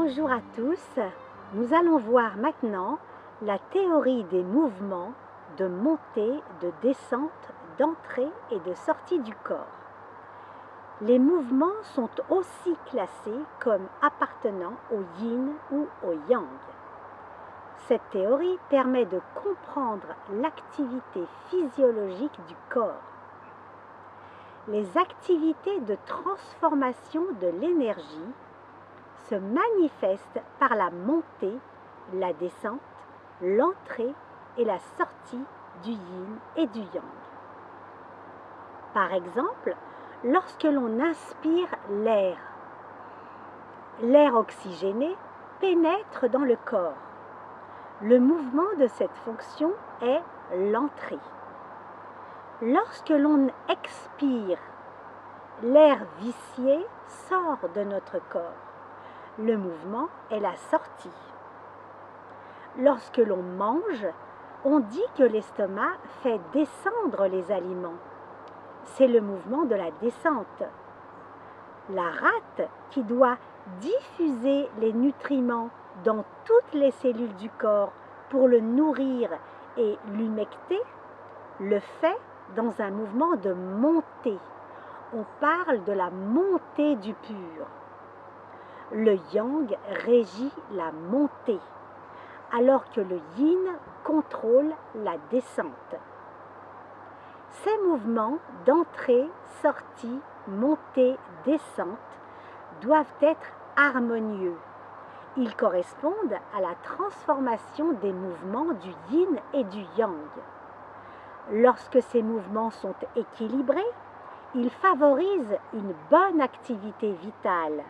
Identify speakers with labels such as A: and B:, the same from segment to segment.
A: Bonjour à tous, nous allons voir maintenant la théorie des mouvements de montée, de descente, d'entrée et de sortie du corps. Les mouvements sont aussi classés comme appartenant au yin ou au yang. Cette théorie permet de comprendre l'activité physiologique du corps. Les activités de transformation de l'énergie se manifestent par la montée, la descente, l'entrée et la sortie du yin et du yang. Par exemple, lorsque l'on inspire l'air, l'air oxygéné pénètre dans le corps. Le mouvement de cette fonction est l'entrée. Lorsque l'on expire, l'air vicié sort de notre corps. Le mouvement est la sortie. Lorsque l'on mange, on dit que l'estomac fait descendre les aliments. C'est le mouvement de la descente. La rate qui doit diffuser les nutriments dans toutes les cellules du corps pour le nourrir et l'humecter, le fait dans un mouvement de montée. On parle de la montée du pur. Le yang régit la montée, alors que le yin contrôle la descente. Ces mouvements d'entrée, sortie, montée, descente doivent être harmonieux. Ils correspondent à la transformation des mouvements du yin et du yang. Lorsque ces mouvements sont équilibrés, ils favorisent une bonne activité vitale.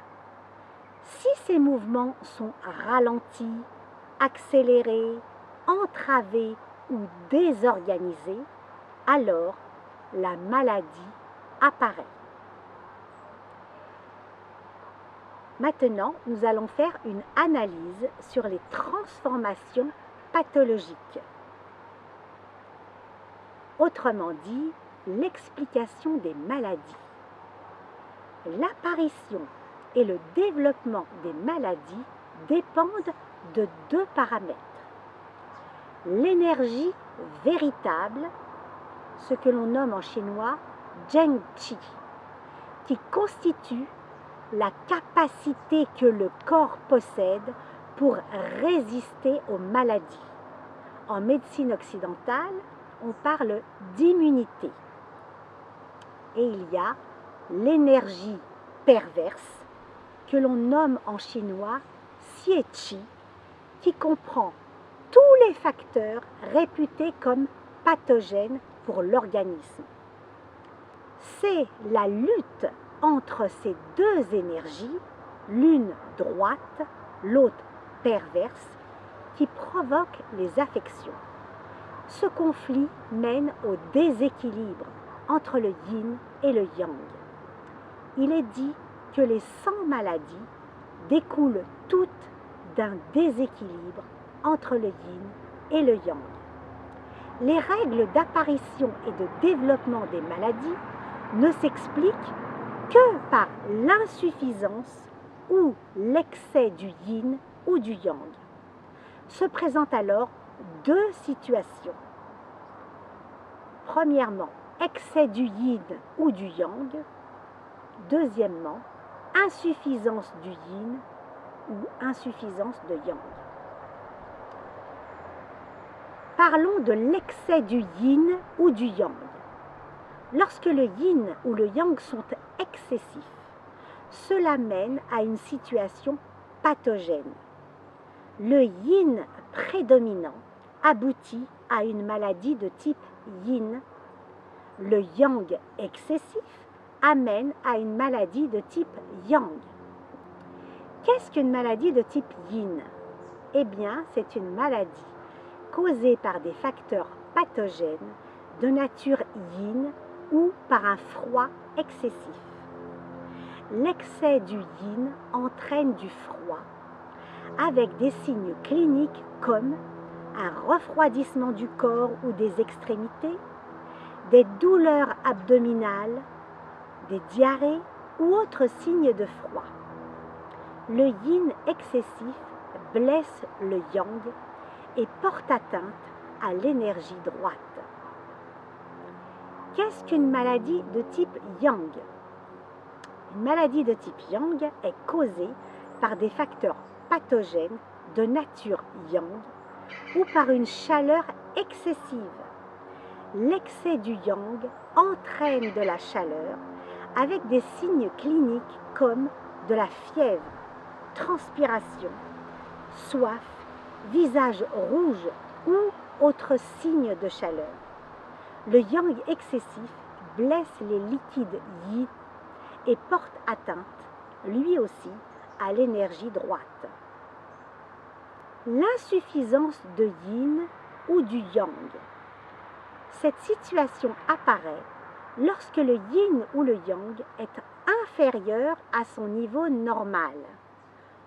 A: Si ces mouvements sont ralentis, accélérés, entravés ou désorganisés, alors la maladie apparaît. Maintenant, nous allons faire une analyse sur les transformations pathologiques. Autrement dit, l'explication des maladies. L'apparition et le développement des maladies dépendent de deux paramètres. L'énergie véritable, ce que l'on nomme en chinois Zheng Qi, qui constitue la capacité que le corps possède pour résister aux maladies. En médecine occidentale, on parle d'immunité. Et il y a l'énergie perverse, que l'on nomme en chinois Xie Qi, qui comprend tous les facteurs réputés comme pathogènes pour l'organisme. C'est la lutte entre ces deux énergies, l'une droite, l'autre perverse, qui provoque les affections. Ce conflit mène au déséquilibre entre le yin et le yang. Il est dit que les 100 maladies découlent toutes d'un déséquilibre entre le yin et le yang. Les règles d'apparition et de développement des maladies ne s'expliquent que par l'insuffisance ou l'excès du yin ou du yang. Se présentent alors deux situations. Premièrement, excès du yin ou du yang. Deuxièmement, insuffisance du yin ou insuffisance de yang. Parlons de l'excès du yin ou du yang. Lorsque le yin ou le yang sont excessifs, cela mène à une situation pathogène. Le yin prédominant aboutit à une maladie de type yin. Le yang excessif amène à une maladie de type yang. Qu'est-ce qu'une maladie de type yin? Eh bien, c'est une maladie causée par des facteurs pathogènes de nature yin ou par un froid excessif. L'excès du yin entraîne du froid, avec des signes cliniques comme un refroidissement du corps ou des extrémités, des douleurs abdominales, des diarrhées ou autres signes de froid. Le yin excessif blesse le yang et porte atteinte à l'énergie droite. Qu'est-ce qu'une maladie de type yang? Une maladie de type yang est causée par des facteurs pathogènes de nature yang ou par une chaleur excessive. L'excès du yang entraîne de la chaleur avec des signes cliniques comme de la fièvre, transpiration, soif, visage rouge ou autres signes de chaleur. Le yang excessif blesse les liquides yin et porte atteinte, lui aussi, à l'énergie droite. L'insuffisance de yin ou du yang. Cette situation apparaît lorsque le yin ou le yang est inférieur à son niveau normal.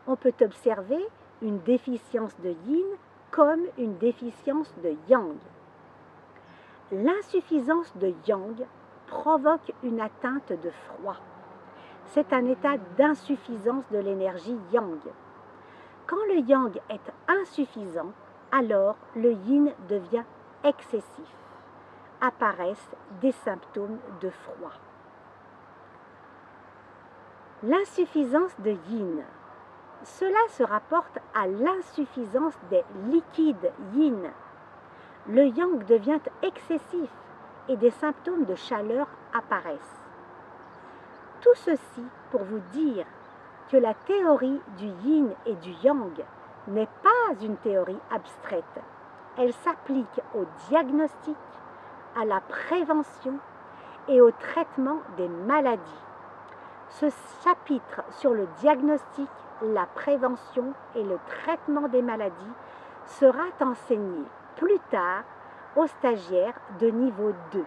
A: On peut observer une déficience de yin comme une déficience de yang. L'insuffisance de yang provoque une atteinte de froid. C'est un état d'insuffisance de l'énergie yang. Quand le yang est insuffisant, alors le yin devient excessif. Apparaissent des symptômes de froid. L'insuffisance de yin. Cela se rapporte à l'insuffisance des liquides yin. Le yang devient excessif et des symptômes de chaleur apparaissent. Tout ceci pour vous dire que la théorie du yin et du yang n'est pas une théorie abstraite. Elle s'applique au diagnostic, à la prévention et au traitement des maladies. Ce chapitre sur le diagnostic, la prévention et le traitement des maladies sera enseigné plus tard aux stagiaires de niveau 2.